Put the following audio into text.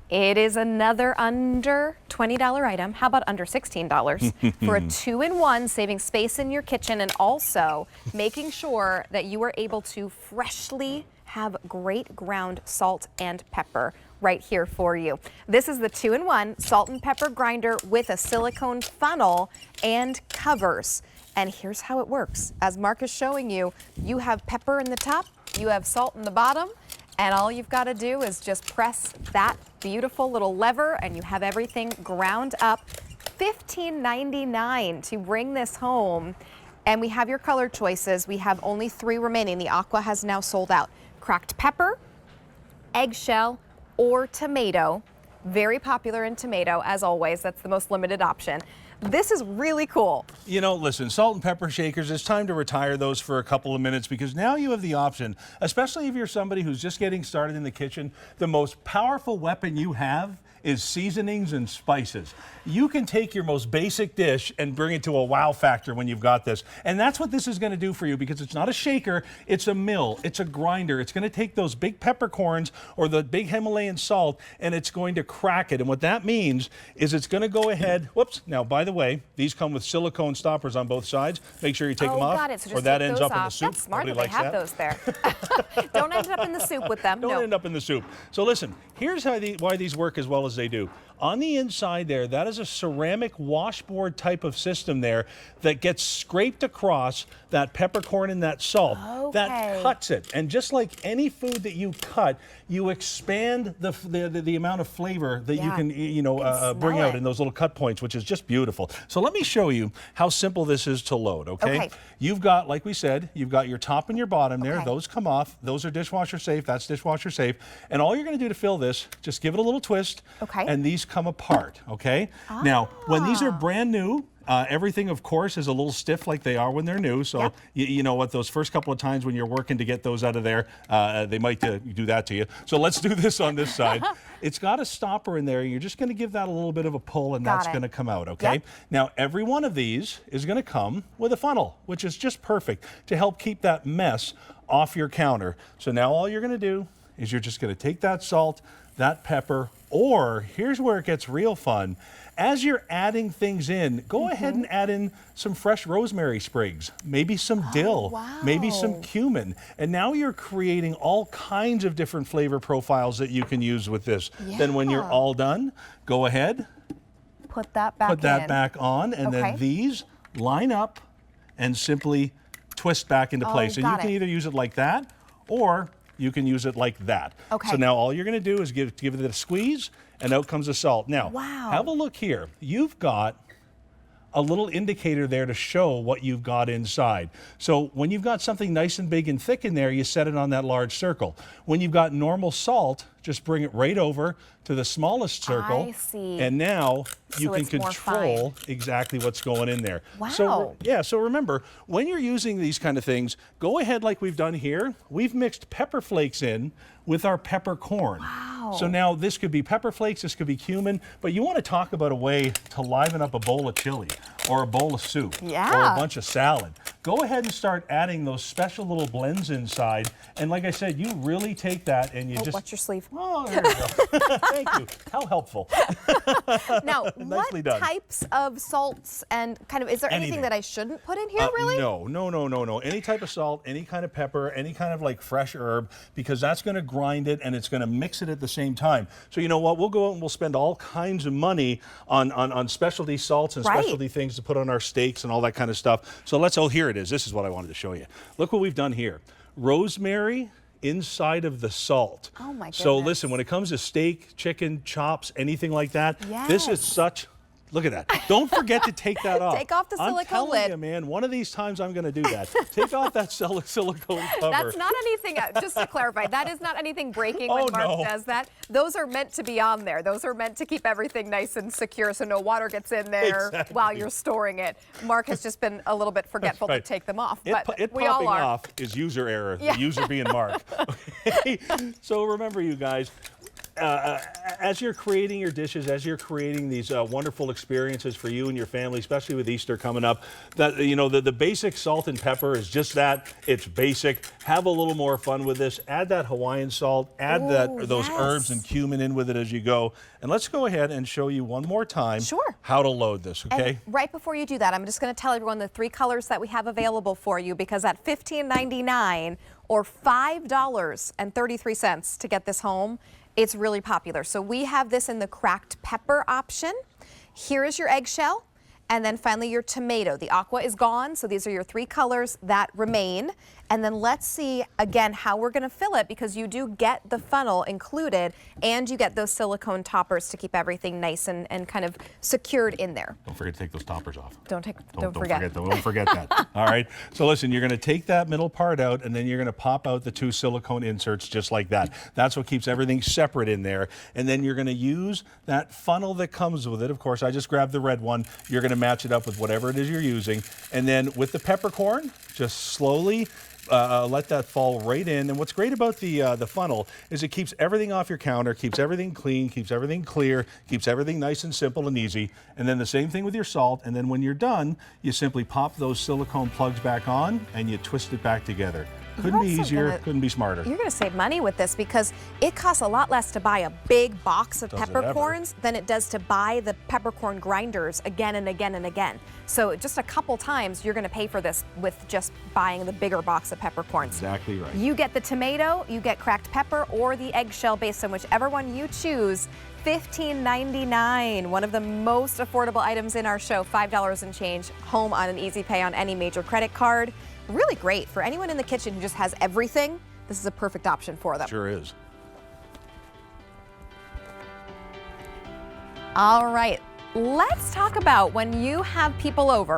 It is another under $20 item. How about under $16 for a 2-in-1, saving space in your kitchen and also making sure that you are able to freshly have great ground salt and pepper right here for you. This is the 2-in-1 salt and pepper grinder with a silicone funnel and covers. And here's how it works. As Mark is showing you, you have pepper in the top, you have salt in the bottom, and all you've got to do is just press that beautiful little lever and you have everything ground up. $15.99 to bring this home. And we have your color choices. We have only 3 remaining. The aqua has now sold out. Cracked pepper, eggshell, or tomato. Very popular in tomato, as always. That's the most limited option. This is really cool. You know, listen, salt and pepper shakers, it's time to retire those for a couple of minutes because now you have the option, especially if you're somebody who's just getting started in the kitchen, the most powerful weapon you have is seasonings and spices. You can take your most basic dish and bring it to a wow factor when you've got this. And that's what this is going to do for you because it's not a shaker, it's a mill, it's a grinder. It's going to take those big peppercorns or the big Himalayan salt and it's going to crack it. And what that means is it's going to go ahead, whoops, now by the way, these come with silicone stoppers on both sides. Make sure you take them off got it. So or that ends up in the soup. That's smart that Nobody they have likes those there. Don't end up in the soup with them. Don't end up in the soup. So listen, here's how why these work as well as they do. On the inside there, that is a ceramic washboard type of system there that gets scraped across that peppercorn and that salt. Okay. That cuts it. And just like any food that you cut, you expand the amount of flavor that you can, bring out in those little cut points, which is just beautiful. So let me show you how simple this is to load, okay? You've got, like we said, you've got your top and your bottom there. Those come off. Those are dishwasher safe. That's dishwasher safe. And all you're going to do to fill this, just give it a little twist. And these come apart, okay? Now, when these are brand new, everything, of course, is a little stiff like they are when they're new. So you know what, those first couple of times when you're working to get those out of there, they might do that to you. So let's do this on this side. It's got a stopper in there. You're just going to give that a little bit of a pull, and that's going to come out, okay? Now, every one of these is going to come with a funnel, which is just perfect to help keep that mess off your counter. So now all you're going to do is you're just going to take that salt, that pepper, or here's where it gets real fun. As you're adding things in, go ahead and add in some fresh rosemary sprigs, maybe some dill, maybe some cumin. And now you're creating all kinds of different flavor profiles that you can use with this. Then when you're all done, go ahead, put that back on, and then these line up and simply twist back into place. And you can either use it like that or you can use it like that. So now all you're going to do is give it a squeeze, and out comes the salt. Now, have a look here. You've got a little indicator there to show what you've got inside. So when you've got something nice and big and thick in there, you set it on that large circle. When you've got normal salt, just bring it right over to the smallest circle. I see. And now you can control exactly what's going in there. So remember, when you're using these kind of things, go ahead like we've done here. We've mixed pepper flakes in with our peppercorn. So now this could be pepper flakes, this could be cumin, but you want to talk about a way to liven up a bowl of chili or a bowl of soup or a bunch of salad. Go ahead and start adding those special little blends inside. And like I said, you really take that and you just... What's your sleeve? Oh, there you go. Thank you. How helpful. Now, what types of salts and kind of, is there anything that I shouldn't put in here, really? No. Any type of salt, any kind of pepper, any kind of like fresh herb, because that's going to grind it and it's going to mix it at the same time. So you know what? We'll go out and we'll spend all kinds of money on specialty salts and specialty things to put on our steaks and all that kind of stuff. So here it is. This is what I wanted to show you. Look what we've done here. Rosemary inside of the salt. Oh my goodness. So listen, when it comes to steak, chicken, chops, anything like that, this is such... Look at that. Don't forget to take that off. Take off the silicone lid. I'm telling you, man, one of these times I'm going to do that. Take off that silicone cover. That's not anything, just to clarify, that is not anything breaking when Mark does that. Those are meant to be on there. Those are meant to keep everything nice and secure so no water gets in there while you're storing it. Mark has just been a little bit forgetful to take them off. But we all are. Popping off is user error, the user being Mark. Okay? So remember, you guys, as you're creating your dishes, as you're creating these wonderful experiences for you and your family, especially with Easter coming up, that the basic salt and pepper is just that. It's basic. Have a little more fun with this. Add that Hawaiian salt. Add those herbs and cumin in with it as you go. And let's go ahead and show you one more time how to load this. Okay. And right before you do that, I'm just going to tell everyone the 3 colors that we have available for you, because at $15.99 or $5.33 to get this home, it's really popular. So we have this in the cracked pepper option. Here is your eggshell. And then finally your tomato. The aqua is gone, so these are your 3 colors that remain. And then let's see again how we're gonna fill it, because you do get the funnel included and you get those silicone toppers to keep everything nice and kind of secured in there. Don't forget to take those toppers off. Don't forget. Don't forget that. All right. So listen, you're gonna take that middle part out and then you're gonna pop out the 2 silicone inserts just like that. That's what keeps everything separate in there. And then you're gonna use that funnel that comes with it. Of course, I just grabbed the red one. You're gonna match it up with whatever it is you're using. And then with the peppercorn, just slowly let that fall right in. And what's great about the funnel is it keeps everything off your counter, keeps everything clean, keeps everything clear, keeps everything nice and simple and easy. And then the same thing with your salt. And then when you're done, you simply pop those silicone plugs back on and you twist it back together. Couldn't be easier, couldn't be smarter. You're going to save money with this, because it costs a lot less to buy a big box of peppercorns than it does to buy the peppercorn grinders again and again and again. So just a couple times you're going to pay for this with just buying the bigger box of peppercorns. Exactly right. You get the tomato, you get cracked pepper, or the eggshell, based on whichever one you choose. $15.99, one of the most affordable items in our show, $5 and change, home on an easy pay on any major credit card. Really great for anyone in the kitchen who just has everything. This is a perfect option for them. Sure is. All right, let's talk about when you have people over, right?